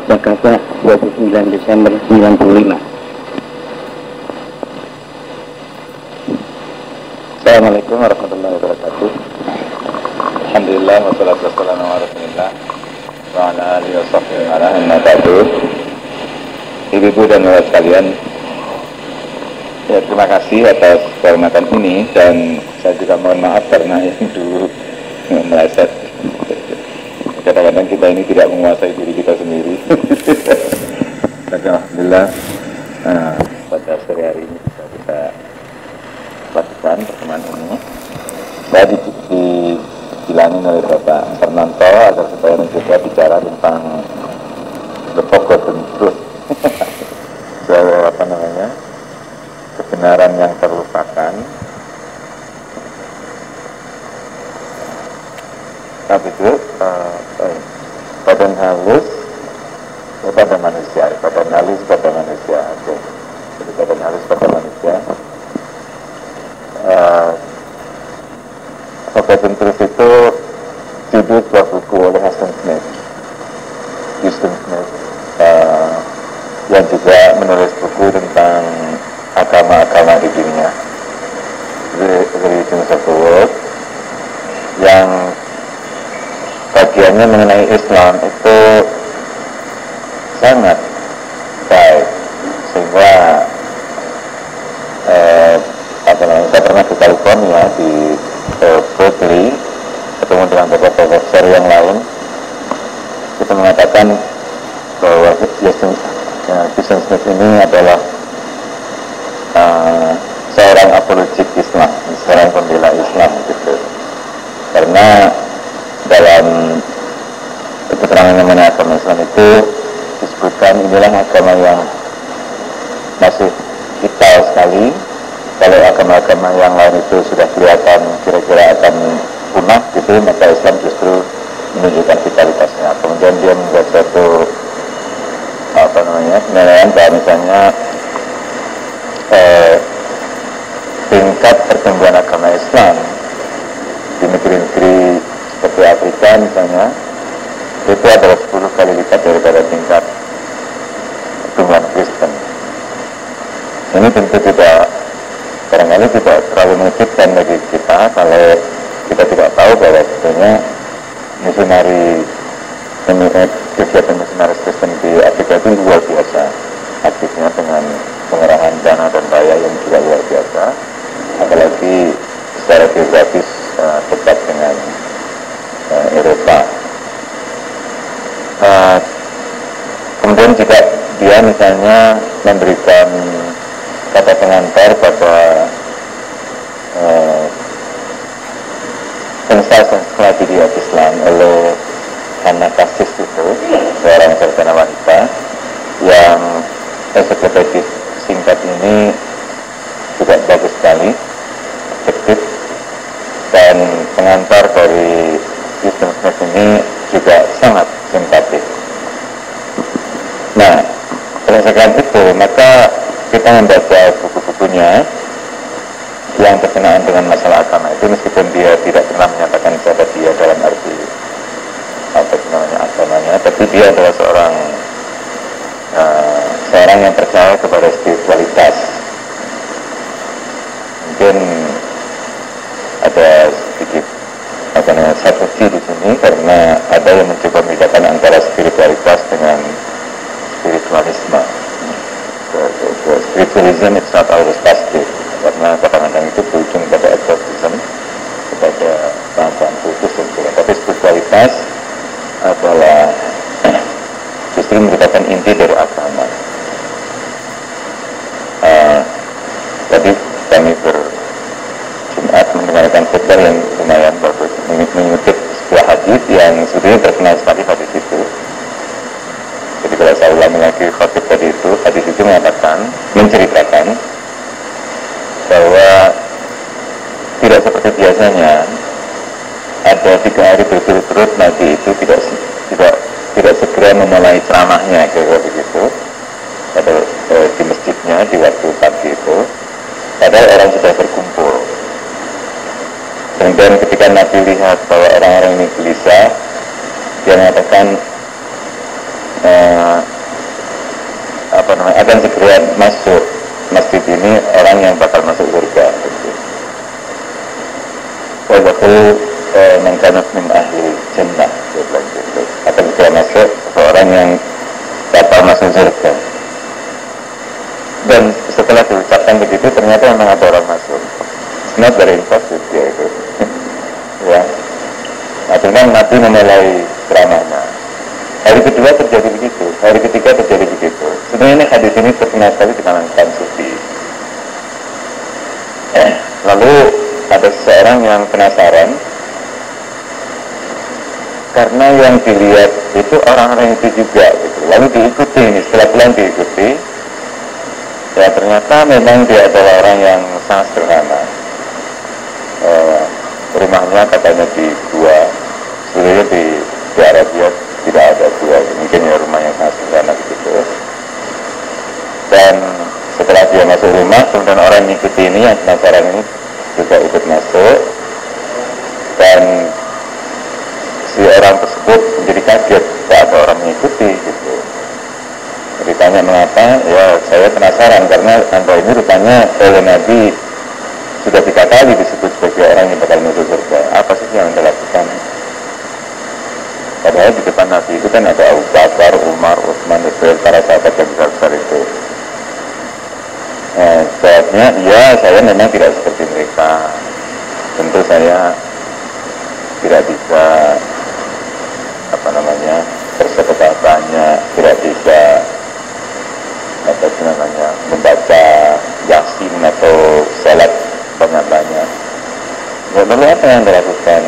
Jakarta 29 Desember 95. Assalamualaikum warahmatullahi wabarakatuh. Alhamdulillah wassalatu wassalamu ala rasulillah wa ala alihi wa sahbihi wa ala amma ba'du. Ibu-ibu dan bapak sekalian, ya, terima kasih atas kehormatan ini, dan saya juga mohon maaf karena yang dulu meleset. Kadang-kadang kita ini tidak menguasai diri kita sendiri. Tapi alhamdulillah pada sore hari ini bisa kita lakukan pertemuan ini. Saya dibilangin oleh Bapak Fernanto agar supaya mencoba bicara tentang the forgotten truth. Soal kebenaran yang terlupakan. Tapi itu badan halus pada manusia, badan halus pada manusia. Oke. Jadi badan halus pada manusia. Forgotten Truth itu judul sebuah buku oleh Huston Smith, yang juga menulis buku tentang agama-agama di dunia, The Religions of the World, yang bagiannya mengenai Islam itu sangat baik, sehingga saya pernah di California di Berkeley ketemu dengan beberapa profesor yang lain. Kita mengatakan bahwa Huston Smith ini adalah seorang apologet Islam, seorang pembela Islam gitu. Karena dalam keterangan mengenai agama Islam itu disebutkan inilah agama yang masih vital sekali. Kalau agama-agama yang lain itu sudah kelihatan kira-kira akan punah gitu, maka Islam justru menunjukkan vitalitasnya. Kemudian dia membuat suatu penilaian bahwa misalnya tingkat pertumbuhan agama Islam di negeri-negeri seperti Afrika misalnya itu adalah 10 kali lipat daripada tingkat pertumbuhan Kristen. Ini tentu barangkali tidak terlalu mengejutkan bagi kita kalau kita tidak tahu bahwa sebetulnya kegiatan misionaris Kristen di Afrika itu luar biasa aktifnya, dengan pengerahan dana dan daya yang juga luar biasa, apalagi secara geografis dekat dengan Eropa. Kemudian juga dia misalnya memberikan kata pengantar pada ensiklopedia Islam oleh Hannah Kassis itu, seorang sarjana wanita, yang ensiklopedia singkat ini juga bagus sekali, efektif, dan pengantar dari Huston Smith ini juga sangat simpatik. Nah, berdasarkan itu, maka kita membaca buku-bukunya yang berkenaan dengan masalah agama itu, meskipun dia tidak pernah menyatakan siapa dia dalam arti agamanya, tapi dia adalah seorang yang percaya kepada spiritualitas. Mungkin ada sedikit subversi di sini, karena ada yang mencoba membedakan antara spiritualitas dengan spiritualisme. Spiritualism it's not always positive, karena kadang-kadang itu berujung pada exorcism, kepada paham-paham khusus dan sebagainya. Tapi spiritualitas adalah justru merupakan inti dari agama. Tadi kami berjumat mendengarkan khutbah yang lumayan bagus, mengutip sebuah hadis yang sebetulnya terkenal sekali hadis itu. Jadi kalau saya ulangi lagi khutbah tadi itu, hadis itu menceritakan bahwa tidak seperti biasanya ada 3 hari berturut-turut Nabi itu tidak segera memulai ceramahnya, kira-kira begitu, di masjidnya di waktu pagi itu, padahal orang sudah berkumpul. Kemudian ketika Nabi lihat bahwa orang-orang ini gelisah, dia mengatakan akan segera masuk masjid ini orang yang bakal masuk surga. Walaupun mengkanat min ahli jannah, dia bilang gitu. Akan segera masuk seseorang yang bakal masuk surga. Dan setelah diucapkan begitu, ternyata memang ada orang masuk. It's not very impossible dia itu. Ya. Akhirnya Nabi memulai ceramahnya. Hari kedua terjadi begitu, hari ketiga terjadi begitu. Sebenarnya hadis ini terkenal sekali di kalangan sufi. Lalu ada seseorang yang penasaran karena yang dilihat itu orang-orang itu juga gitu. Lalu diikuti, setelah pulang diikuti. Ya ternyata memang dia adalah orang yang sangat sederhana. Rumahnya katanya di gua, sebenarnya di Arabia tidak ada gua, mungkin ya rumah yang sangat sederhana gitu. Dan setelah dia masuk rumah, kemudian orang mengikuti ini yang penasaran ini juga ikut masuk, dan si orang tersebut menjadi kaget, tidak ada orang mengikuti gitu. Ditanya mengapa, ya saya penasaran karena Anda ini rupanya oleh Nabi sudah 3 kali disebut sebagai orang yang bakal masuk surga. Apa sih yang Anda lakukan? Padahal di depan Nabi itu kan ada Abu Bakar, Umar, Utsman, para sahabat yang besar-besar itu. Jawabnya, ya saya memang tidak seperti mereka. Tentu saya tidak bisa bersedekah banyak, tidak bisa membaca Yasin atau salat banyak-banyak. Ya lalu apa yang dilakukan?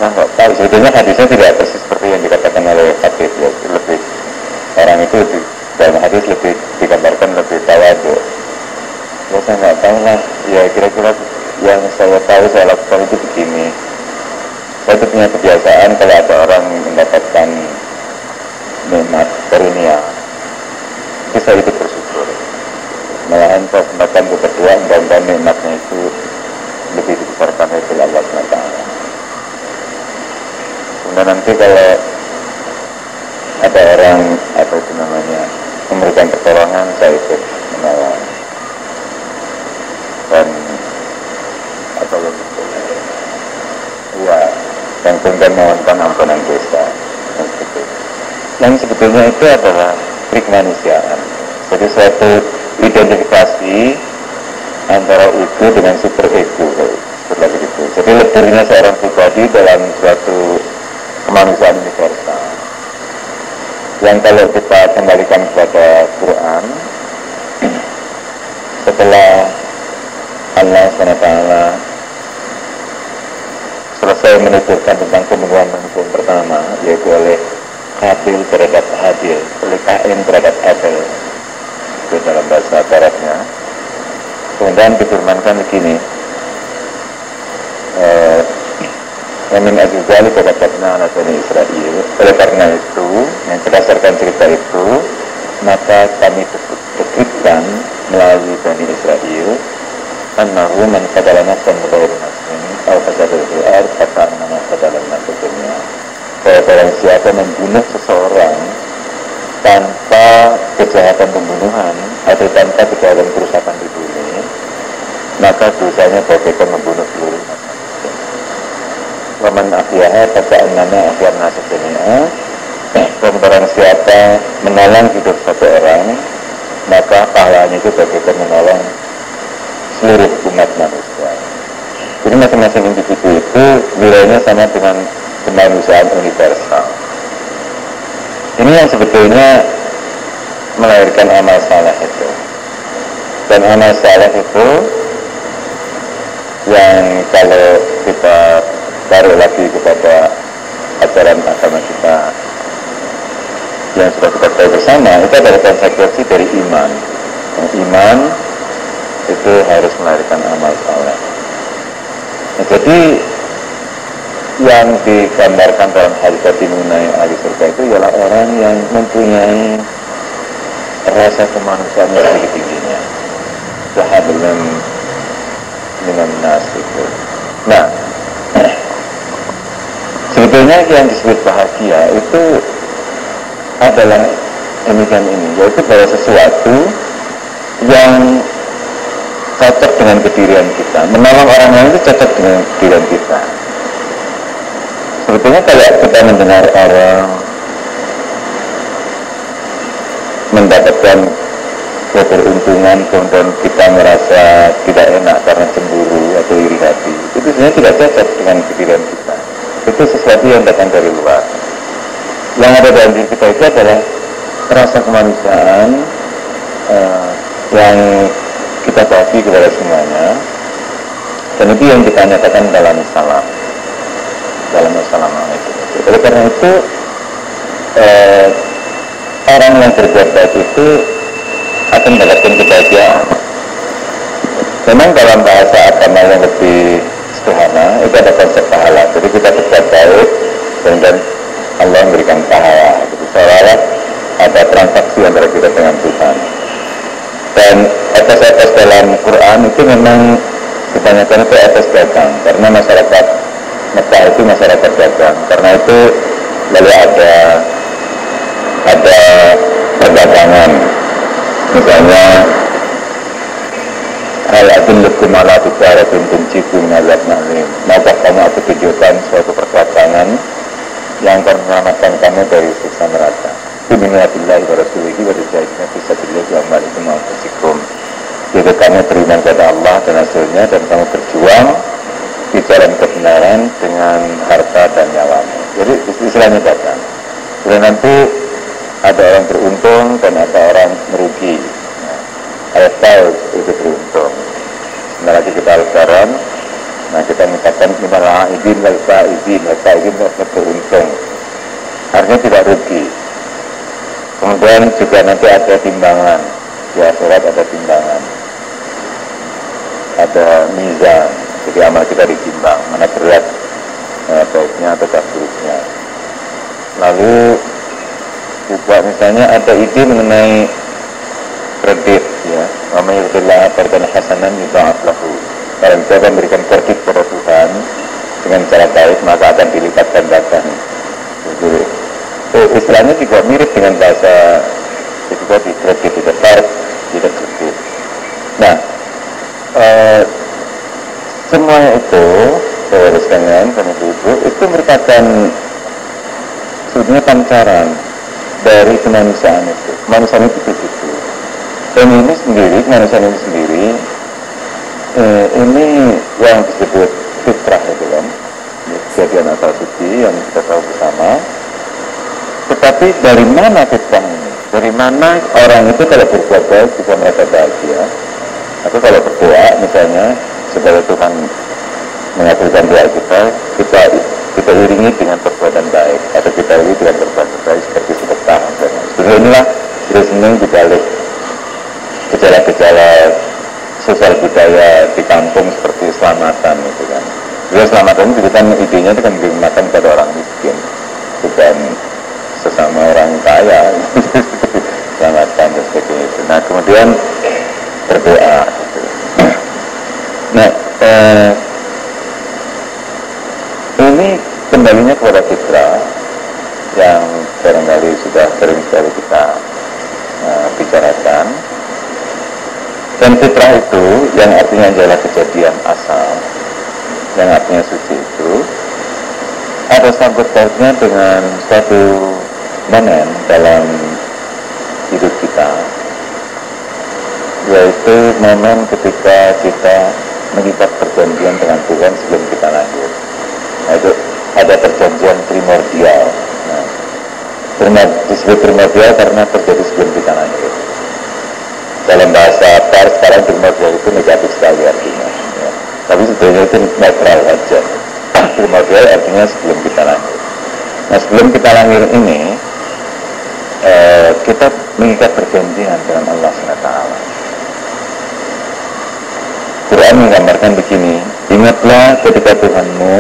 Nah nggak tahu. Sebetulnya hadisnya tidak persis seperti yang dikatakan oleh hadis. Ya, lebih orang itu dalam hadis lebih digambarkan lebih tawadu. Ya saya nggak tahu lah. Ya kira-kira yang saya tahu saya lakukan itu begini. Saya itu punya kebiasaan kalau ada orang mendapatkan nikmat karunia, itu saya ikut bersyukur. Malahan saya sempatkan berdua, mudah-mudahan nikmatnya itu lebih dibesarkan oleh Allah SWT. Kemudian nanti kalau ada orang memberikan pertolongan, saya ikut menolong. Dan dan kemudian mohonkan ampunan dosa. Yang sebetulnya itu adalah trik manusiaan. Jadi suatu identifikasi antara ego dengan super ego, seperti itu. Jadi leburnya seorang pribadi dalam suatu kemanusiaan universal. Yang kalau kita kembalikan kepada Quran, setelah Allah SWT selesai menuturkan tentang pembunuhan manusia pertama, yaitu oleh Kabil terhadap Habil, oleh Kain terhadap Abel, itu dalam bahasa Arabnya. Kemudian difirmankan begini, Yamin Azizali berkatnya ala Bani Israel. Oleh karena itu, yang berdasarkan cerita itu, maka kami terbitkan melalui Bani Israel annahu man qatala nafsan bighairi nafsin aw fasada fil ardh faka'annama qatala an-nasa jami'an. Bahwa barang siapa membunuh seseorang tanpa kejahatan pembunuhan atau tanpa kejahatan kerusakan di bumi, maka dosanya bagaikan membunuh seluruh manusia. Wa man ahyaha faka'annama ahya an-nasa jami'an. Dan barang siapa menolong hidup satu orang, maka pahalanya itu bagaikan menolong seluruh umat manusia. Jadi masing-masing individu itu nilainya sama dengan kemanusiaan universal. Ini yang sebetulnya melahirkan amal saleh itu. Dan amal saleh itu yang kalau kita taruh lagi kepada ajaran agama kita yang sudah kita tahu bersama, itu adalah konsekuensi dari iman. Yang iman itu harus melahirkan amal saleh. Nah, jadi yang digambarkan dalam hadis mengenai ahli surga itu ialah orang yang mempunyai rasa kemanusiaan yang tinggi-tingginya. Sahabatun minan nas itu. Nah, sebetulnya yang disebut bahagia itu adalah demikian ini, yaitu bahwa sesuatu yang cocok dengan kedirian kita, menolong orang lain itu cocok dengan kedirian kita. Sebetulnya kalau kita mendengar orang mendapatkan keberuntungan, kemudian kita merasa tidak enak karena cemburu atau iri hati, itu sebenarnya tidak cocok dengan kedirian kita. Itu sesuatu yang datang dari luar. Yang ada dalam diri kita itu adalah rasa kemanusiaan yang kita bagi kepada semuanya, dan itu yang kita nyatakan dalam salam, dalam assalamualaikum. Oleh karena itu orang yang berbuat baik itu akan mendapatkan kebahagiaan. Memang dalam bahasa agama yang lebih sederhana itu ada konsep pahala. Jadi kita berbuat baik dan Allah memberikan pahala. Jadi seolah-olah ada transaksi antara kita dengan Tuhan. Dan etos-etos dalam Quran itu memang kebanyakan itu etos dagang, karena masyarakat Mekah itu masyarakat dagang. Karena itu lalu ada perdagangan, misalnya hal adillukum ala tijaratin tunjikum min adzabin alim. Maukah kamu aku tunjukkan suatu perdagangan yang akan menyelamatkan kamu dari siksa neraka. Bismillahirrahmanirrahim wa rasulihi wa rijahidina fisabilillah wa amalikum wa anfusikum. Jadi kamu beriman kepada Allah dan Rasulnya, dan kamu berjuang di jalan kebenaran dengan harta dan nyawamu. Jadi istilahnya dagang. Kemudian nanti ada orang beruntung dan ada orang merugi. Ayat tahu itu beruntung. Sebentar lagi kita lebaran, nah kita mengucapkan minal aidin wal faizin beruntung. Artinya tidak rugi. Kemudian juga nanti ada timbangan, di akhirat ada timbangan, ada mizan, jadi amal kita ditimbang, mana berat baiknya atau tak buruknya. Lalu juga misalnya ada ide mengenai kredit, ya, namanya itulah qardan hasanan yudha'af lahu. Kalau kita memberikan kredit kepada Tuhan dengan cara baik, maka akan dilipat gandakan. Jadi istilahnya juga mirip dengan bahasa itu tadi, kredit itu kard, tidak kredit. Nah, semuanya itu, saudara sekalian, kami ibu, itu merupakan sebetulnya pancaran dari kemanusiaan itu. Kemanusiaan itu begitu. Dan ini sendiri, kemanusiaan ini sendiri, ini yang disebut fitrah itu kan, kejadian asal suci yang kita tahu bersama. Tetapi dari mana fitrah ini? Dari mana orang itu kalau berbuat baik bisa merasa bahagia? Atau kalau berdoa misalnya supaya Tuhan mengabulkan doa kita iringi dengan perbuatan baik, atau kita iringi dengan perbuatan baik seperti sedekah. Sebenarnya inilah reasoning di balik gejala-gejala sosial budaya di kampung seperti selamatan itu kan. Jadi selamatan itu kan idenya itu kan dimakan pada orang miskin, bukan sesama orang kaya. Selamatan dan sebagainya itu. Nah kemudian berdoa gitu. Nah ini kembalinya kepada fitrah yang barangkali sudah sering sekali kita bicarakan. Dan fitrah itu yang artinya adalah kejadian asal, yang artinya suci itu ada sangkut pautnya dengan suatu momen dalam hidup kita, yaitu momen ketika kita mengikat perjanjian dengan Tuhan sebelum kita lahir. Nah itu ada perjanjian primordial. Nah, disebut primordial karena terjadi sebelum kita lahir. Dalam bahasa pers sekarang primordial itu negatif sekali artinya, ya. Tapi sebenarnya itu netral aja. Primordial artinya sebelum kita lahir. Nah sebelum kita lahir ini kita mengikat perjanjian dengan Allah SWT. Quran menggambarkan begini, ingatlah ketika Tuhanmu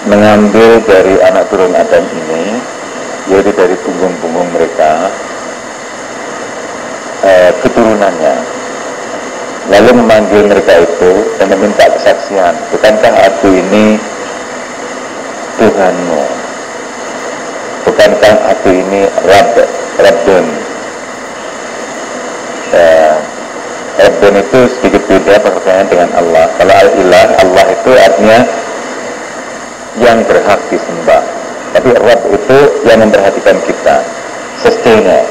mengambil dari anak turun Adam ini, yaitu dari punggung-punggung mereka, keturunannya, lalu memanggil mereka itu dan meminta kesaksian, bukankah aku ini Tuhanmu, bukankah aku ini Rabb, Rabbun. Rabbun itu sedikit beda pengertiannya dengan Allah. Kalau al-ilah, Allah itu artinya yang berhak disembah. Tapi Rabb itu yang memperhatikan kita, sustainer,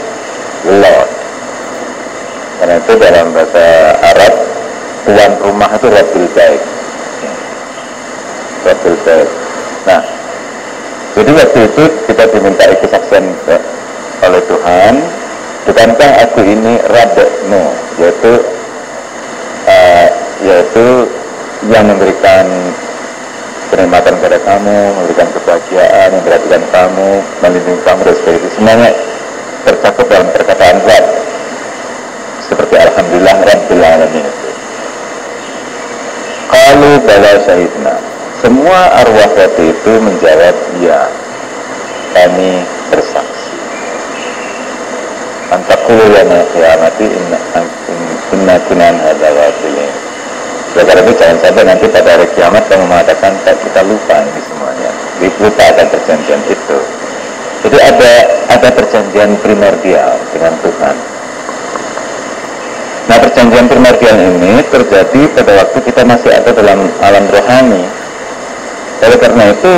Lord. Karena itu dalam bahasa Arab, tuan rumah itu Rabbul Bait. Rabbul Bait. Nah, jadi waktu itu kita diminta kesaksian oleh Tuhan, bukankah aku ini Rabbmu, yaitu yang memberikan kenikmatan kepada kamu, memberikan kebahagiaan, memperhatikan kamu, melindungi kamu, dan sebagainya. Semuanya tercakup dalam perkataan Rabb. Seperti Alhamdulillah Rabbil Alamin itu. Qalu bala syahidna. Semua arwah waktu itu menjawab, ya, kami bersaksi. Antakulu yana qiyamati inna kunan hadza ghafilin. Karena itu jangan sampai nanti pada hari kiamat kamu mengatakan kita lupa ini semuanya. Lupa akan perjanjian itu. Jadi ada perjanjian primordial dengan Tuhan. Nah, perjanjian primordial ini terjadi pada waktu kita masih ada dalam alam rohani. Oleh karena itu,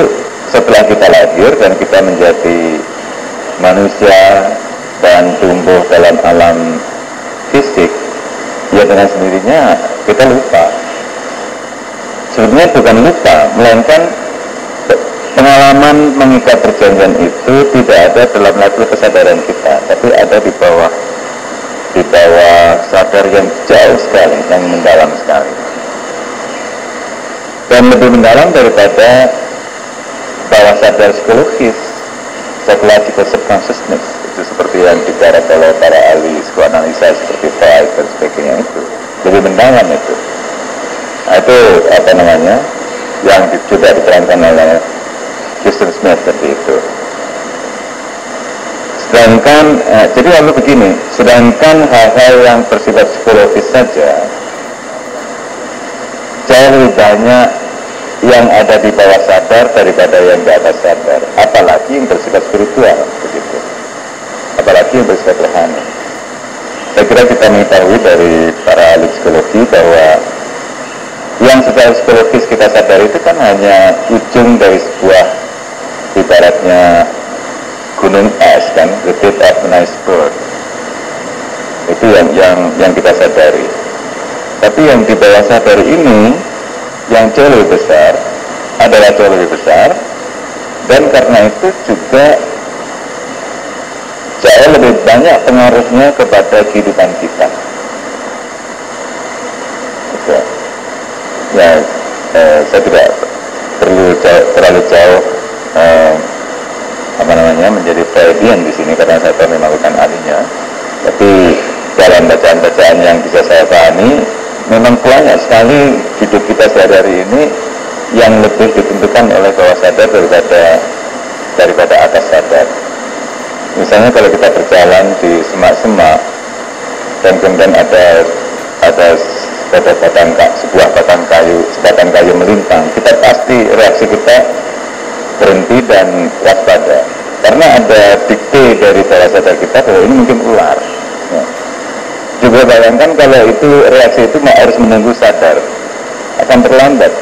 setelah kita lahir dan kita menjadi manusia dan tumbuh dalam alam fisik, ya dengan sendirinya kita lupa. Sebenarnya bukan lupa, melainkan pengalaman mengikat perjanjian itu tidak ada dalam level kesadaran kita, tapi ada di bawah sadar yang jauh sekali, yang mendalam sekali, dan lebih mendalam daripada bawah sadar psikologis, psychological subconsciousness. Itu seperti yang digarap oleh para ahli psikoanalisa seperti Freud dan sebagainya, itu lebih mendalam itu. Nah, itu apa namanya yang juga diterangkan oleh Christian Smith seperti itu. Sedangkan jadi lalu begini, sedangkan hal-hal yang bersifat psikologis saja jauh lebih banyak yang ada di bawah sadar daripada yang di atas sadar, apalagi yang bersifat spiritual begitu, apalagi yang bersifat rohani. Saya kira kita mengetahui dari para ahli psikologi bahwa yang secara psikologis kita sadari itu kan hanya ujung dari sebuah, ibaratnya gunung es kan, the tip of an iceberg. Itu yang kita sadari. Tapi yang di bawah sadar ini, yang jauh lebih besar, adalah jauh lebih besar, dan karena itu juga jauh lebih banyak pengaruhnya kepada kehidupan kita. Oke. Ya, saya tidak perlu terlalu jauh menjadi Freudian di sini karena saya memang bukan ahlinya. Tapi dalam bacaan-bacaan yang bisa saya pahami, memang banyak sekali hidup kita sehari-hari ini yang lebih ditentukan oleh bawah sadar daripada atas sadar. Misalnya kalau kita berjalan di semak-semak dan kemudian ada sebatang kayu melintang, kita pasti reaksi kita berhenti dan waspada, karena ada dikte dari bawah sadar kita bahwa ini mungkin ular. Ya. Juga bayangkan kalau itu reaksi itu harus menunggu sadar, akan terlambat.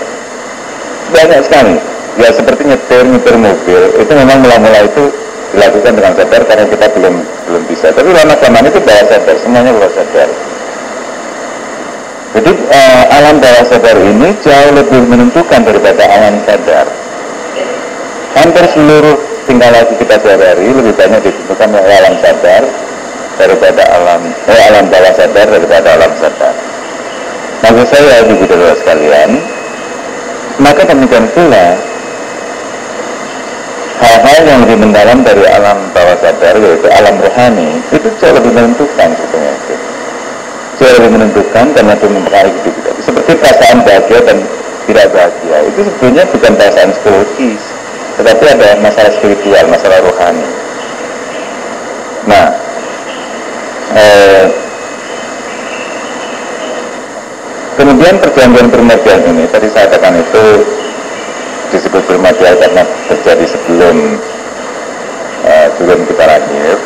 Banyak sekali. Ya seperti nyetir mobil, itu memang mula-mula itu dilakukan dengan sadar karena kita belum bisa. Tapi lama-kelamaan itu bawah sadar, semuanya bawah sadar. Jadi alam bawah sadar ini jauh lebih menentukan daripada alam sadar. Hampir seluruh tingkah laku kita sehari-hari lebih banyak ditentukan oleh alam sadar daripada alam bawah sadar daripada alam sadar. Maksud saya ibu saudara sekalian, maka demikian pula hal-hal yang lebih mendalam dari alam bawah sadar, yaitu alam rohani, itu jauh lebih menentukan sebetulnya itu. Jauh lebih menentukan karena itu mempengaruhi hidup kita. Seperti perasaan bahagia dan tidak bahagia, itu sebetulnya bukan perasaan psikologis, tetapi ada masalah spiritual, masalah rohani. Nah, kemudian perjanjian primordial ini, tadi saya katakan itu disebut primordial karena terjadi sebelum kita lahir.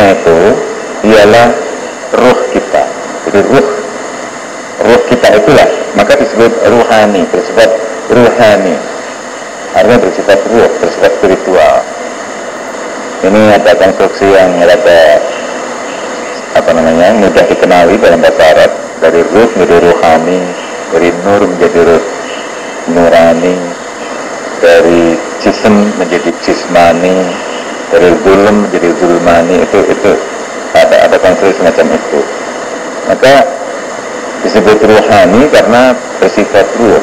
ruhnya itu ialah ruh kita. Jadi ruh kita itulah, maka disebut ruhani, bersifat ruhani. Artinya bersifat ruh, bersifat spiritual. Ini ada konstruksi yang rada mudah dikenali dalam bahasa Arab. Dari ruh menjadi ruhani, dari nur menjadi ruh nurani, dari jism menjadi jismani, dari zulm menjadi zulmani. Itu ada konstruksi semacam itu. Maka disebut ruhani karena bersifat ruh.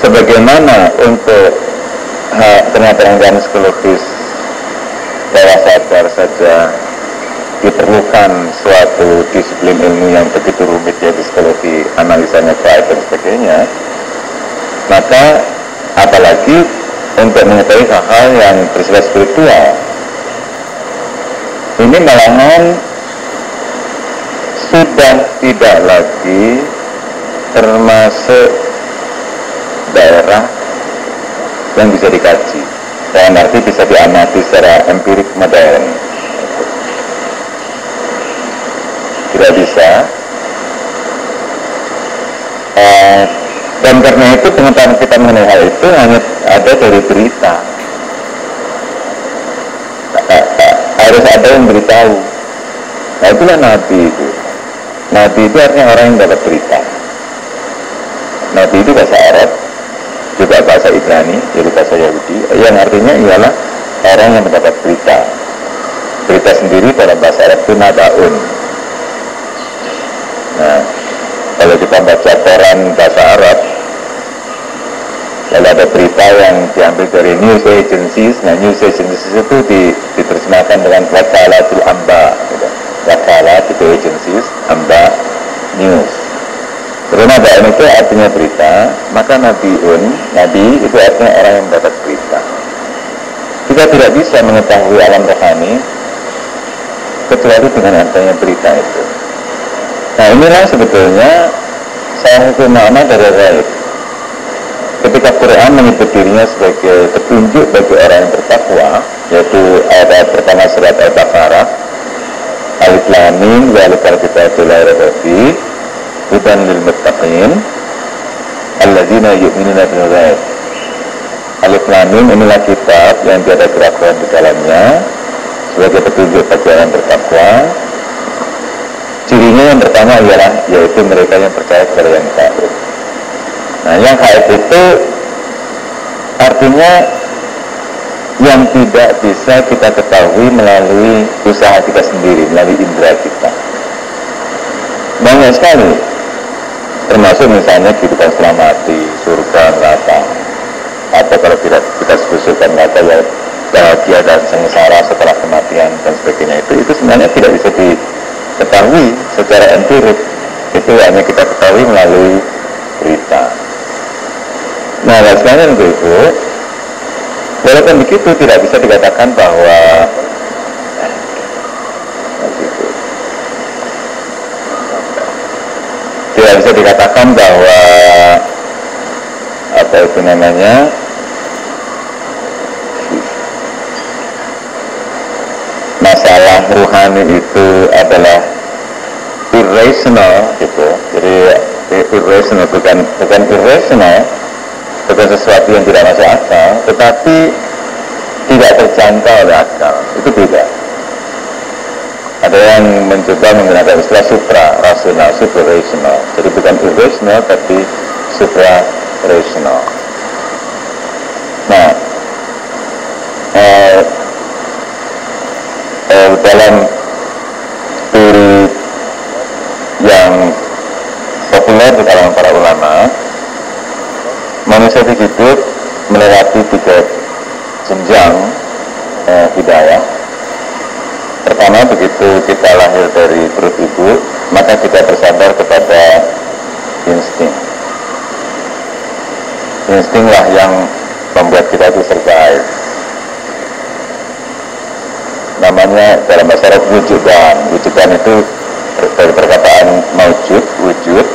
Sebagaimana untuk pengetahuan psikologis bawah sadar saja diperlukan suatu disiplin ilmu yang begitu rumit, ya psikologi, analisanya baik dan sebagainya, maka apalagi untuk mengetahui hal-hal yang bersifat spiritual, ini malahan sudah tidak lagi termasuk daerah yang bisa dikaji, dan nanti bisa diamati secara empirik modern. Tidak bisa. Dan karena itu pengetahuan kita mengenai hal itu hanya ada dari berita. Harus ada yang beritahu. Nah, itulah Nabi itu. Nabi itu artinya orang yang dapat berita. Nabi itu bahasa Arab, juga bahasa Ibrani, jadi bahasa Yahudi, yang artinya ialah orang yang mendapat berita. Berita sendiri dalam bahasa Arab itu nabaun. Nah, kalau kita baca koran bahasa Arab, lalu ada berita yang diambil dari news agencies. Nah, news agencies itu diterjemahkan dengan wakalatul amba, gitu. Wakalat itu agencies, amba news. Karena nabaun itu artinya berita, maka nabi itu artinya orang yang mendapat berita. Kita tidak bisa mengetahui alam rohani kecuali dengan adanya berita itu. Nah, inilah sebetulnya salah satu makna dari ghaib. Ketika Quran menyebut dirinya sebagai petunjuk bagi orang yang bertakwa, yaitu ayat pertama surat Al-Baqarah, Alif Lam Mim zalikal kitabul la raiba fihi hudan lil muttaqin alladzina yu'minuna bil ghaib. Alif Lam Mim inilah kitab yang tiada keraguan di dalamnya, sebagai petunjuk bagi orang yang bertakwa. Cirinya yang pertama ialah yaitu mereka yang percaya kepada yang gaib. Nah, yang gaib itu artinya yang tidak bisa kita ketahui melalui usaha kita sendiri, melalui indera kita. Banyak sekali, termasuk misalnya kehidupan setelah mati, surga, neraka, atau kalau tidak kita sebutkan neraka ya bahagia dan sengsara setelah kematian dan sebagainya, itu sebenarnya tidak bisa diketahui secara empirik. Itu hanya kita ketahui melalui berita. Nah, sekarang itu, walaupun begitu tidak bisa dikatakan bahwa tidak bisa dikatakan bahwa apa itu namanya masalah ruhani itu adalah irrational gitu. Jadi irrational bukan irrational, bukan sesuatu yang tidak masuk akal, tetapi tidak terjangkau oleh akal. Itu beda. Ada yang mencoba menggunakan istilah supra-rasional, supra-rational. Jadi bukan irrational, tapi supra-rational. Nah, dalam teori yang populer di kalangan para ulama, manusia hidup melewati 3 jenjang hidayah. Pertama, begitu kita lahir dari perut ibu, maka kita bersandar kepada insting. Instinglah yang membuat kita itu survive. Namanya dalam bahasa Arab wujudan. Wujudan itu dari perkataan maujud, wujud.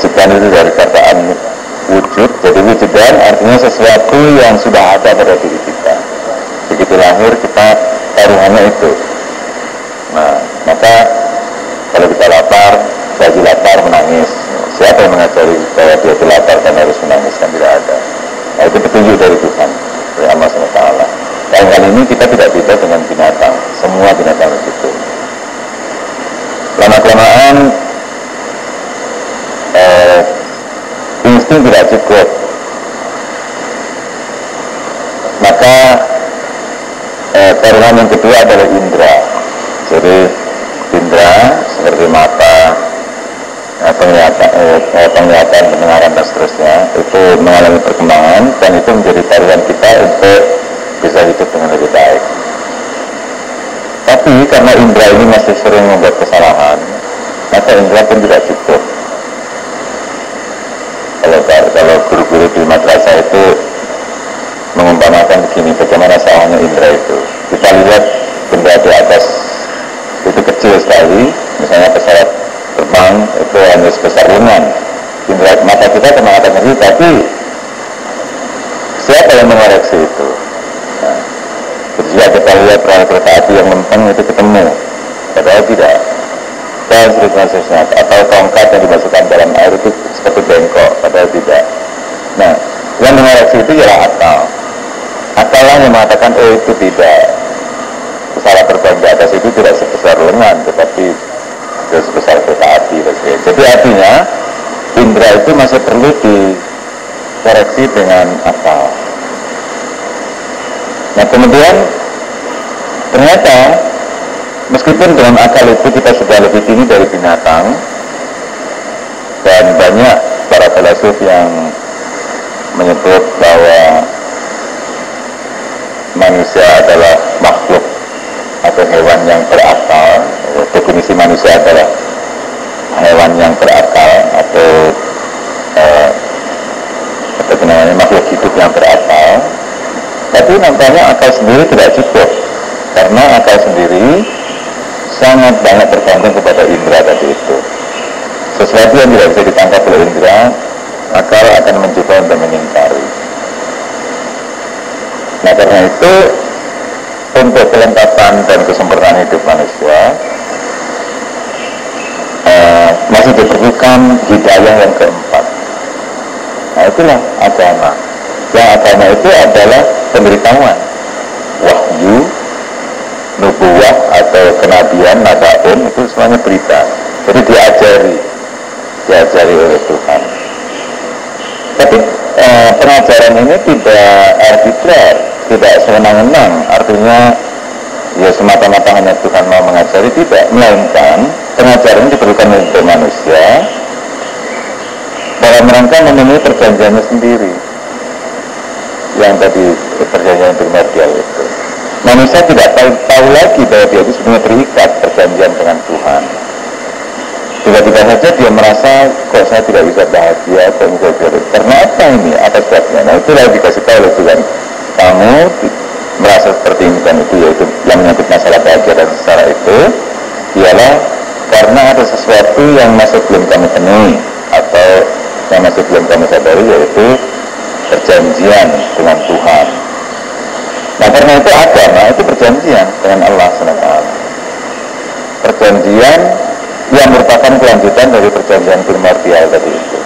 wujudan itu dari kataan wujud. Jadi wujudan artinya sesuatu yang sudah ada pada diri kita. Begitu lahir kita taruhannya itu. Nah, maka kalau kita lapar, lagi lapar menangis. Siapa yang mengajari bahwa dia itu lapar dan harus menangis? Kan tidak ada. Nah, itu petunjuk dari Tuhan, dari Allah SWT. Dan kali ini kita tidak beda dengan binatang. Semua binatang begitu. Lama-kelamaan insting tidak cukup. Maka taruhan yang kedua adalah indera. Jadi indera seperti mata, penglihatan, pendengaran dan seterusnya itu mengalami perkembangan dan itu menjadi taruhan kita untuk bisa hidup dengan lebih baik. Tapi karena indera ini masih sering membuat kesalahan, maka indera pun tidak cukup. Kalau guru-guru di madrasah itu mengumpamakan begini, bagaimana salahnya indera itu. Kita lihat benda di atas itu kecil sekali, misalnya pesawat terbang itu hanya sebesar lengan. Indera mata kita kemana-mana kecil, tapi siapa yang mengoreksi itu? Nah, jika kita lihat rel kereta api yang lempeng itu ketemu, padahal tidak. Dan seterusnya, atau tongkat yang dimasukkan dalam air itu seperti bengkok, padahal tidak. Nah, yang mengoreksi itu ialah akal. Akallah yang mengatakan, oh itu tidak. Pesawat terbang di atas itu tidak sebesar lengan, tetapi tidak sebesar kereta api. Jadi artinya, indera itu masih perlu dikoreksi dengan akal. Nah kemudian ternyata meskipun dengan akal itu kita sudah lebih tinggi dari binatang, dan banyak para filsuf yang menyebut bahwa manusia adalah makhluk atau hewan yang berakal. Definisi manusia adalah hewan yang berakal atau makhluk hidup yang berakal. Tapi nampaknya akal sendiri tidak cukup, karena akal sendiri sangat banyak tergantung kepada indera tadi itu. Sesuatu yang tidak bisa ditangkap oleh indera, akal akan mencoba untuk mengingkari. Nah karena itu, untuk kelengkapan dan kesempurnaan hidup manusia, masih diperlukan hidayah yang keempat. Nah itulah agama. Yang agama itu adalah pemberitahuan, wahyu, nubuwah atau kenabian, nabaun, itu semuanya berita. Jadi diajari oleh Tuhan. Tapi pengajaran ini tidak arbitrer, tidak sewenang-wenang. Artinya ya semata-mata hanya Tuhan mau mengajari, tidak. Melainkan pengajaran ini diperlukan untuk manusia dalam rangka memenuhi perjanjiannya sendiri. Yang tadi perjanjian primordial itu, manusia tidak tahu lagi bahwa dia itu sebenarnya terikat perjanjian dengan Tuhan. Tiba-tiba saja dia merasa, kok saya tidak bisa bahagia, kok bisa bahagia. Karena apa ini? Apa sebabnya? Nah itulah dikasih tahu oleh Tuhan. Kamu merasa seperti ini dan itu, yaitu yang menyangkut masalah bahagia dan secara itu ialah karena ada sesuatu yang masih belum kamu penuhi atau yang masih belum kamu sadari, yaitu perjanjian dengan Tuhan. Nah karena itu agama itu perjanjian dengan Allah SWT. Perjanjian yang merupakan kelanjutan dari perjanjian primordial tadi itu.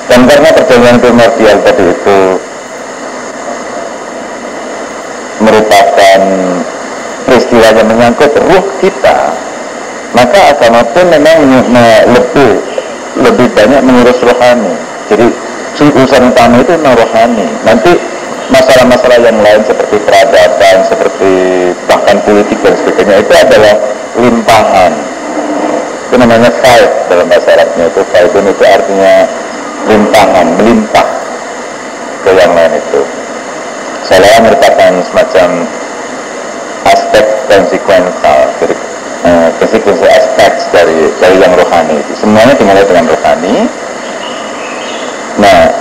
Dan karena perjanjian primordial tadi itu merupakan peristiwa yang menyangkut ruh kita, maka agama pun memang lebih banyak mengurus rohani. Jadi urusan utama itu memang rohani. Nanti masalah-masalah yang lain seperti peradaban, seperti bahkan politik dan sebagainya itu adalah limpahan. Itu namanya faid dalam bahasa Arabnya. Itu faidun itu artinya limpahan, melimpah ke yang lain itu. Seolah merupakan semacam aspek konsekuensial, jadi konsekuensi aspek dari yang rohani itu. Semuanya dimulai dengan rohani. Nah,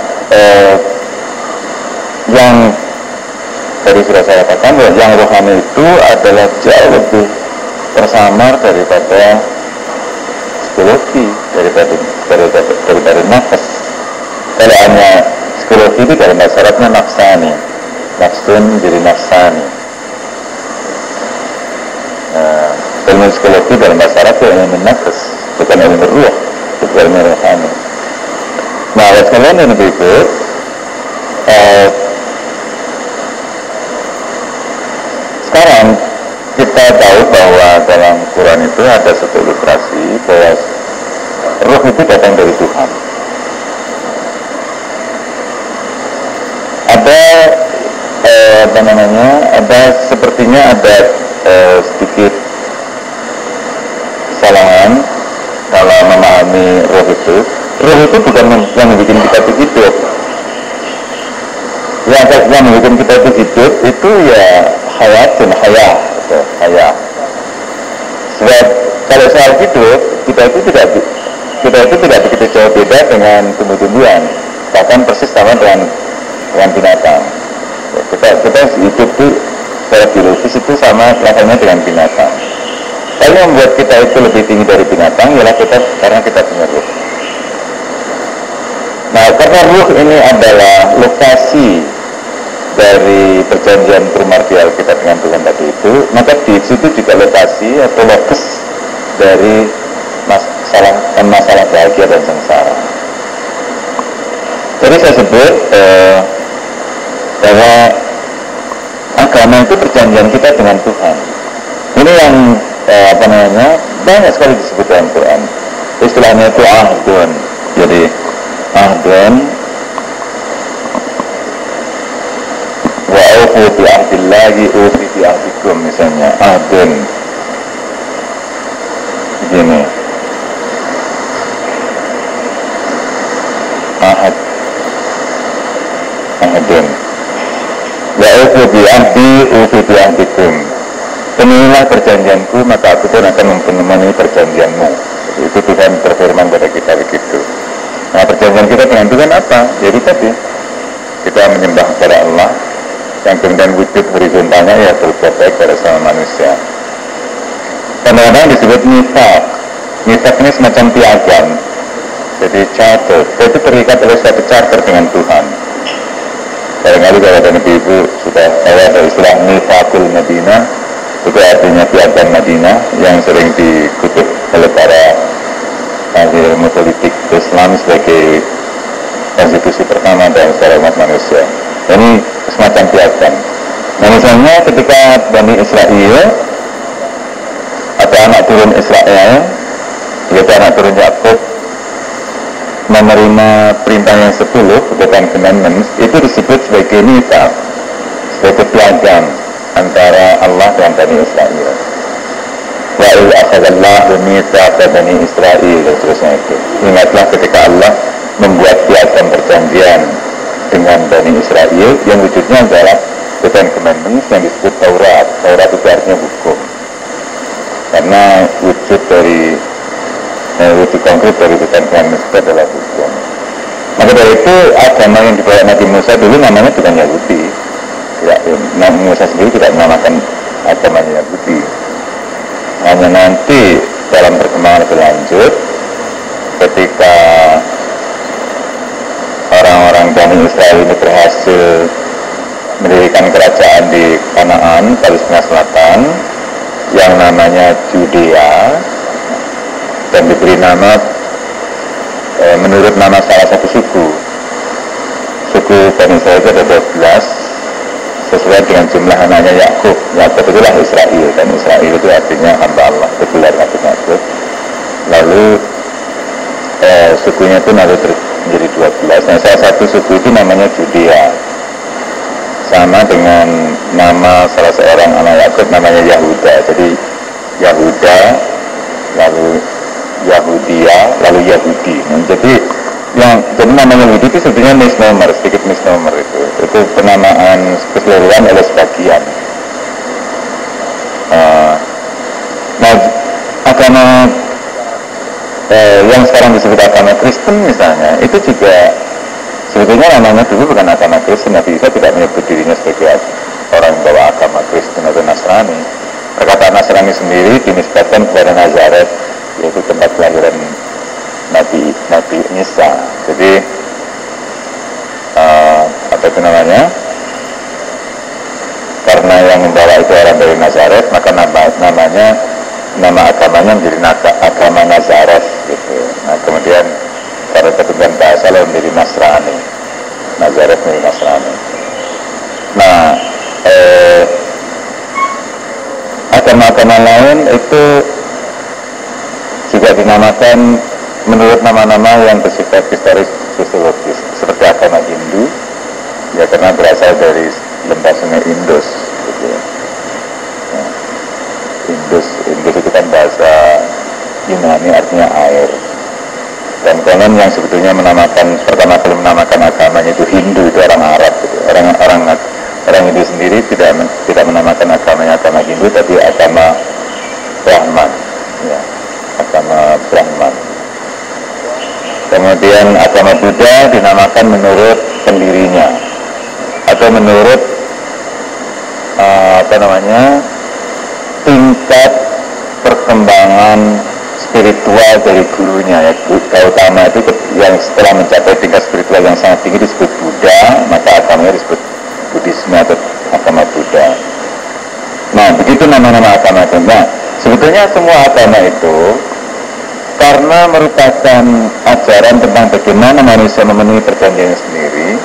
yang tadi sudah saya katakan bahwa yang rohani itu adalah jauh lebih tersamar daripada psikologi. daripada nafas. Kalau hanya psikologi itu dalam bahasa Arabnya nafsani, nafsun jadi nafsani. Ilmu psikologi dalam bahasa Arab itu ilmu nafas, bukan ilmu ruh, bukan ilmu rohani. Nah, sekalian yang berikut, sekarang kita tahu bahwa dalam Quran itu ada satu ilustrasi bahwa ruh itu datang dari Tuhan. Ada ada sepertinya ada sedikit kesalahan kalau memahami ruh itu. Ruh itu bukan yang membuat kita itu hidup. Yang membuat kita itu hidup itu ya hayatun, hayah. Sebab kalau soal hidup, kita itu tidak begitu jauh beda dengan tumbuh-tumbuhan, bahkan persis sama dengan binatang. Kita hidup itu secara biologis itu sama levelnya dengan binatang. Tapi yang membuat kita itu lebih tinggi dari binatang ialah karena kita punya ruh. Nah, karena ruh ini adalah lokasi dari perjanjian primordial kita dengan Tuhan tadi itu, maka di situ juga lokasi atau lokus dari masalah bahagia dan sengsara. Jadi saya sebut bahwa agama itu perjanjian kita dengan Tuhan. Ini yang banyak sekali disebut dalam Quran. Istilahnya itu ahdun. Jadi ahdun wa aufu bi ahdillahi ufi bi ahdikum, misalnya ahdun begini, ahdun wa aufu bi ahdi ufi bi ahdikum, penuhilah perjanjianku maka aku pun akan memenuhi perjanjianmu. Itu Tuhan berfirman kepada kita begitu. Nah, perjanjian kita dengan Tuhan apa? Jadi tadi kita menyembah kepada Allah yang kemudian wujud horizontalnya ya berbuat baik pada sama manusia. Kadang-kadang disebut nifak. Nifak ini semacam piagam. Jadi charter. Itu terikat oleh suatu charter dengan Tuhan. Barangkali kalau ada ibu sudah tahu ada istilah nifakul Madinah. Itu artinya piagam Madinah yang sering dikutip oleh para ahli ilmu politik Islam sebagai konstitusi pertama dalam sejarah umat manusia. Ini semacam piagam. Nah, misalnya ketika Bani Israel atau anak turun Israel, yaitu anak turun Yakub, menerima perintah yang 10, the Ten Commandments, itu disebut sebagai nifak, sebagai piagam antara Allah dan Bani Israel. Wa il akhadallahu mitsaqa Bani Israel, dan seterusnya itu. Ingatlah ketika Allah membuat piagam perjanjian dengan Bani Israel yang wujudnya adalah the Ten Commandments yang disebut Taurat. Taurat itu artinya hukum. Karena wujud konkret dari the Ten Commandments itu adalah hukum. Maka dari itu agama yang dibawa Nabi Musa dulu namanya bukan Yahudi. Nabi Musa sendiri tidak menamakan agamanya Yahudi. Hanya nanti dalam perkembangan lebih lanjut ketika orang-orang Bani Israel ini berhasil mendirikan kerajaan di Kanaan, Palestina Selatan, yang namanya Judea, dan diberi nama menurut nama salah satu suku Bani Israel itu ada 12 sesuai dengan jumlah anaknya Yakub. Yakub itulah Israel, dan Israel itu artinya hamba Allah, itu gelar artinya Yakub. Lalu sukunya itu menjadi 12. Nah, salah satu suku itu namanya Judea, sama dengan nama salah seorang anak Yakub namanya Yahuda. Jadi Yahuda, lalu Yahudia, lalu Yahudi. Nah, jadi nama Yahudi itu sebenarnya misnomer, sedikit misnomer itu penamaan keseluruhan oleh sebagian. Nah, agama yang sekarang disebut agama Kristen misalnya, itu juga sebetulnya namanya dulu bukan agama Kristen. Nabi Isa tidak menyebut dirinya sebagai orang yang bawa agama Kristen atau Nasrani. Perkataan Nasrani sendiri dinisbatkan kepada Nazaret, yaitu tempat kelahiran Nabi Isa. Jadi apa itu namanya? Karena yang membawa itu orang dari Nazaret, maka nama agamanya menjadi agama Nazaret gitu. Nah kemudian karena ketentuan bahasa lalu menjadi Nasrani. Nazaret menjadi Nasrani. Nah agama-agama lain itu juga dinamakan menurut nama-nama yang bersifat historis sosiologis, seperti agama Hindu ya karena berasal dari lembah sungai Indus gitu. Nah, Indus itu kan bahasa Yunani artinya air, dan konon yang sebetulnya pertama kali menamakan agamanya itu Hindu, itu orang Arab gitu. Orang Hindu sendiri tidak menamakan agamanya agama Hindu, tapi agama Brahman ya, agama Brahman. Kemudian agama Buddha dinamakan menurut pendirinya atau menurut tingkat perkembangan spiritual dari gurunya ya. Gautama itu yang setelah mencapai tingkat spiritual yang sangat tinggi disebut Buddha, maka agamanya disebut Buddhisme atau agama Buddha. Nah begitu nama-nama agama itu. Nah sebetulnya semua agama itu karena merupakan ajaran tentang bagaimana manusia memenuhi perjanjiannya sendiri,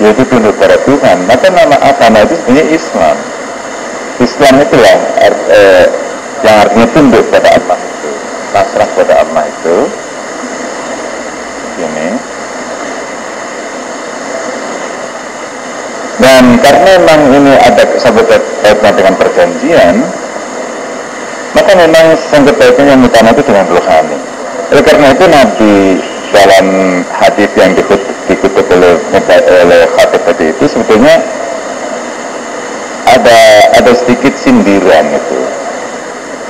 yaitu tunduk pada Tuhan, maka nama agama itu sebenarnya Islam. Islam itulah yang artinya tunduk pada Allah itu, pasrah pada Allah itu. Ini. Dan karena memang ini ada kesambut kaitan dengan perjanjian, maka memang sangkut kaitannya yang utama itu dengan rohani. Oleh karena itu Nabi dalam hadis yang dikutip oleh khatib tadi itu sebetulnya ada sedikit sindiran itu.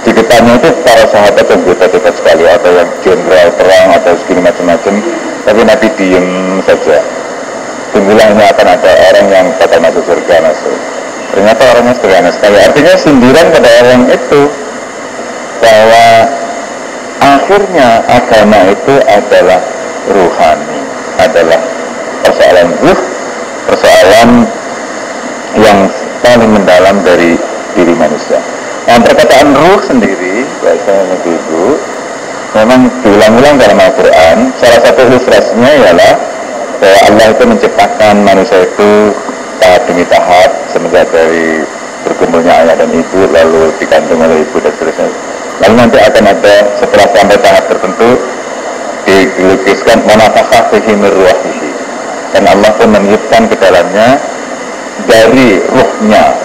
Di depannya itu para sahabat yang hebat sekali, atau yang jenderal perang atau segini macam-macam, tapi Nabi diem saja. Tunggulah ini akan ada orang yang bakal masuk surga masuk. Ternyata orangnya sederhana sekali. Artinya sindiran pada orang itu bahwa akhirnya agama itu adalah ruhani, adalah persoalan ruh, persoalan yang paling mendalam dari diri manusia. Nah, perkataan ruh sendiri, bahasanya Ibu, memang diulang-ulang dalam Al-Quran. Salah satu ilustrasinya ialah bahwa Allah itu menciptakan manusia itu tahap demi tahap, semenjak dari berkumpulnya ayah dan ibu, lalu dikandung oleh ibu dan seterusnya. Lalu nanti akan ada setelah sampai tahap tertentu dilukiskan manafakah fihi min ruhihi, dan Allah pun meniupkan ke dalamnya dari ruhnya,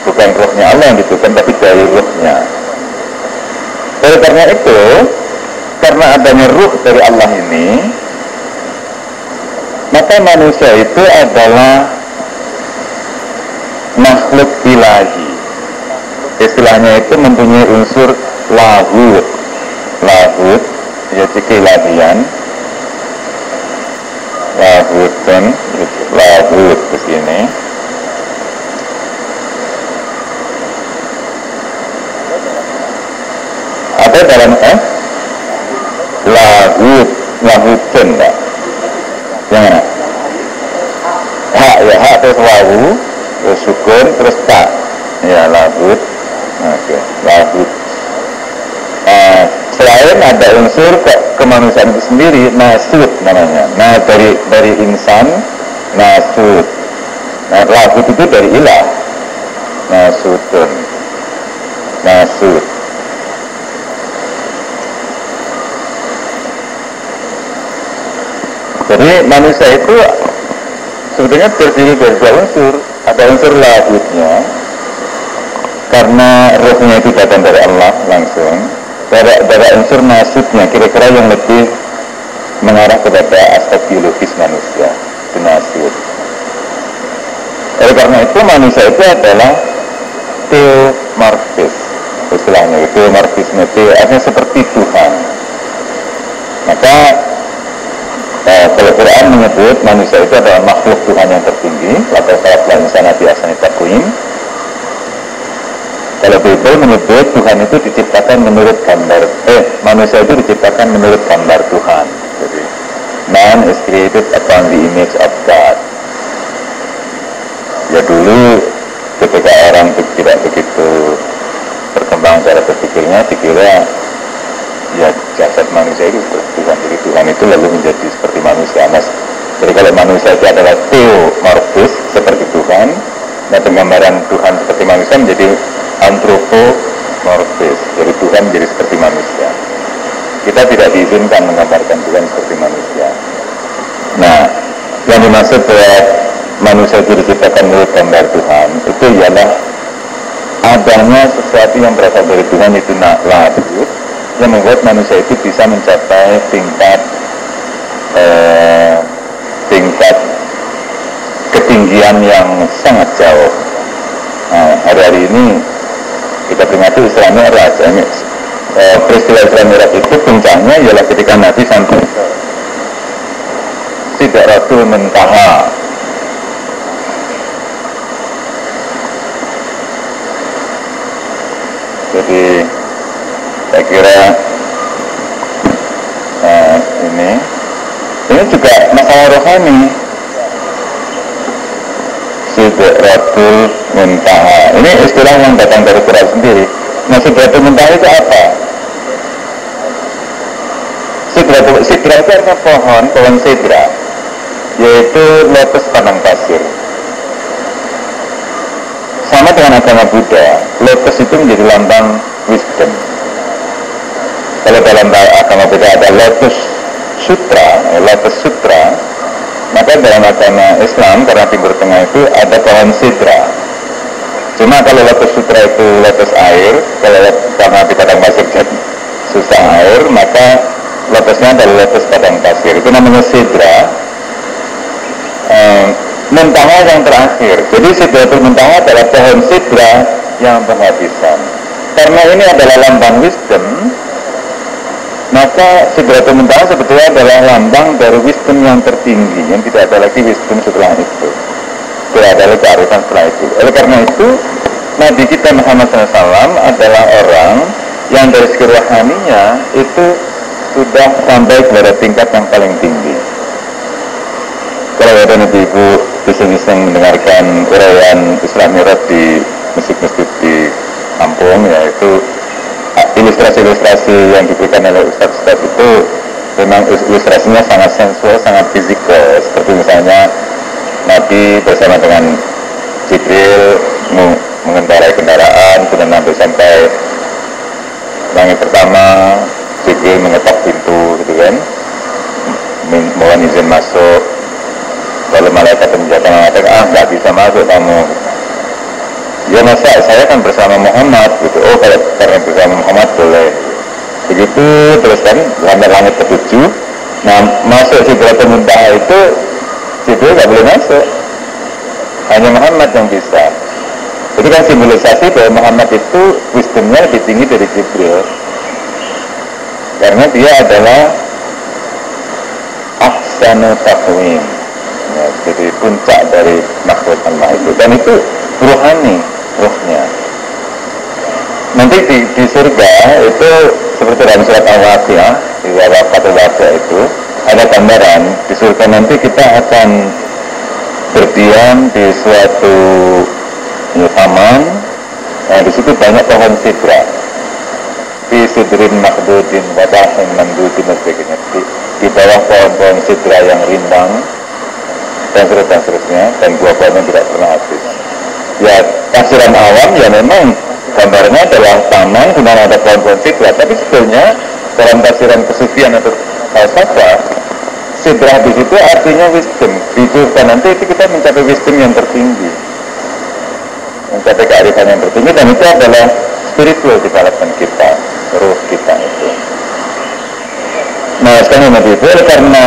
bukan ruhnya Allah yang ditiupkan, tapi dari ruhnya. Oleh karena itu, karena adanya ruh dari Allah ini, maka manusia itu adalah makhluk ilahi. Istilahnya itu mempunyai unsur lahut, yaitu keilahian, lahut ke sini. Ada dalam lahutun, Pak. Yang hak terus wawu, terus sukun, terus tak. Ya, lahut. Oke, lahut. Selain ada unsur kemanusiaan itu sendiri, nasud namanya. Nah, dari insan, nasud. Nah, lahut itu dari ilah. Nasudun. Nasud. Jadi manusia itu sebetulnya terdiri dari dua unsur. Ada unsur lahutnya, karena ruhnya itu datang dari Allah langsung. Ada unsur nasudnya, kira-kira yang lebih mengarah kepada aspek biologis manusia, itu nasud. Oleh karena itu manusia itu adalah teomorfis, istilahnya teomorfisme itu artinya seperti Tuhan. Maka kalau Quran menyebut manusia itu adalah makhluk Tuhan yang tertinggi, atau salah insana biasanya takwim. Kalau Bible menyebut Tuhan itu diciptakan menurut gambar, manusia itu diciptakan menurut gambar Tuhan. is created upon the image of God. Ya dulu ketika orang tidak begitu berkembang cara berpikirnya, dikira ya jasad manusia itu seperti Tuhan, jadi Tuhan itu lalu menjadi seperti manusia. Jadi kalau manusia itu adalah theomorphis seperti Tuhan, nah penggambaran Tuhan seperti manusia menjadi anthropomorphis, jadi Tuhan menjadi seperti manusia. Kita tidak diizinkan menggambarkan Tuhan seperti manusia. Nah, yang dimaksud bahwa manusia itu diciptakan menurut gambar Tuhan itu ialah adanya sesuatu yang berasal dari Tuhan, itu lahir, yang membuat manusia itu bisa mencapai tingkat ketinggian yang sangat jauh. Nah, hari-hari ini kita peringati Isra Mi'raj. Peristiwa Isra Mi'raj itu puncaknya ialah ketika Nabi sampai ke Sidratul Muntaha. Jadi saya kira ini juga masalah rohani. Sidratul Muntaha ini istilah yang datang dari Quran sendiri. Nah, Sidratul Muntaha itu apa? Sidra itu artinya pohon sidra, yaitu lotus padang pasir. Sama dengan agama Buddha, lotus itu menjadi lambang wisdom. Kalau dalam agama Buddha ada lotus sutra, maka dalam agama Islam karena Timur Tengah itu ada pohon sidra. Cuma kalau lotus sutra itu lotus air, kalau karena di padang pasir jadi susah air, maka lotusnya adalah lotus padang pasir, itu namanya sidra. Muntaha yang terakhir, jadi Sidratul Muntaha adalah pohon sidra yang penghabisan. Karena ini adalah lambang wisdom, maka Sidratul Muntaha sebetulnya adalah lambang dari wisdom yang tertinggi, yang tidak ada lagi wisdom setelah itu, tidak ada lagi kearifan setelah itu. Oleh karena itu Nabi kita Muhammad SAW adalah orang yang dari segi rohaninya itu sudah sampai kepada tingkat yang paling tinggi. Kalau ada ibu iseng-iseng mendengarkan uraian Isra Mi'raj di masjid-masjid di kampung, yaitu ilustrasi-ilustrasi yang diberikan oleh ustaz-ustaz itu memang ilustrasinya sangat sensual, sangat fisikal. Seperti misalnya Nabi bersama dengan Jibril mengendarai kendaraan, kemudian sampai langit pertama, Jibril mengetok pintu, gitu kan, mohon izin masuk. Lalu malaikat penjaga mengatakan, nggak bisa masuk kamu. Ya masa, saya kan bersama Muhammad, gitu. Oh, kalau karena bersama Muhammad boleh. Begitu terus kan, sampai langit ke-7. Nah, masuk Sidratul Muntaha itu Jibril nggak boleh masuk, hanya Muhammad yang bisa. Jadi kan simbolisasi bahwa Muhammad itu wisdomnya lebih tinggi dari Jibril, karena dia adalah ahsanu taqwim, ya, jadi puncak dari makhluk Allah itu, dan itu rohani, rohnya. Nanti di surga itu seperti dalam surat Al-Waqiah, di Al-Waqiah itu ada gambaran di surga nanti kita akan berdiam di suatu taman. Nah, di situ banyak pohon sidra, di sidrin makdudin wadahin mandudin dan sebagainya. Di bawah pohon-pohon sidra yang rindang dan seterusnya, dan buah-buahnya tidak pernah habis. Ya, tafsiran awam ya memang gambarnya adalah taman di mana ada pohon-pohon sidra, tapi sebetulnya dalam tafsiran kesufian atau falsafah, sidra di situ artinya wisdom. Di surga nanti itu kita mencapai wisdom yang tertinggi, mencapai kearifan yang tertinggi, dan itu adalah spiritual development kita, ruh kita itu. Nah, sekarang Nabi itu karena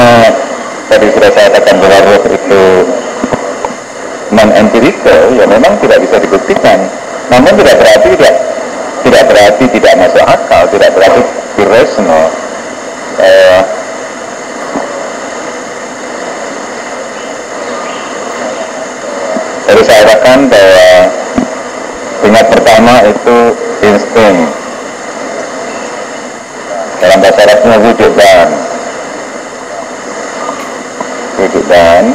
tadi sudah saya katakan bahwa ruh itu non-empirical, ya memang tidak bisa dibuktikan. Namun tidak berarti tidak masuk akal, tidak berarti irrational. Jadi saya katakan bahwa tingkat pertama itu insting, dalam bahasa Arabnya wujudan. kehidupan,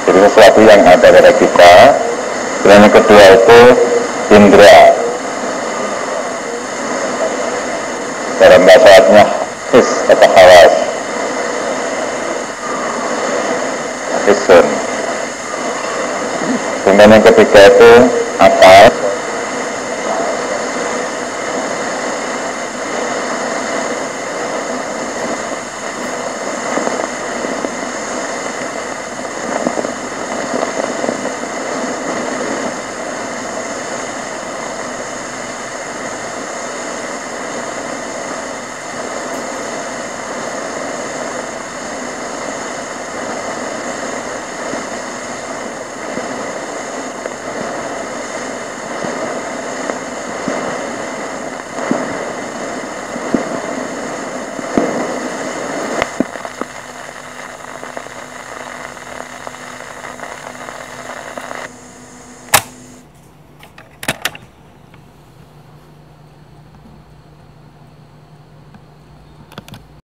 jadi sesuatu yang ada pada kita. Dan yang kedua itu indra, dalam bahasa Arabnya his atau hawas, hisun. Kemudian yang ketiga itu akal.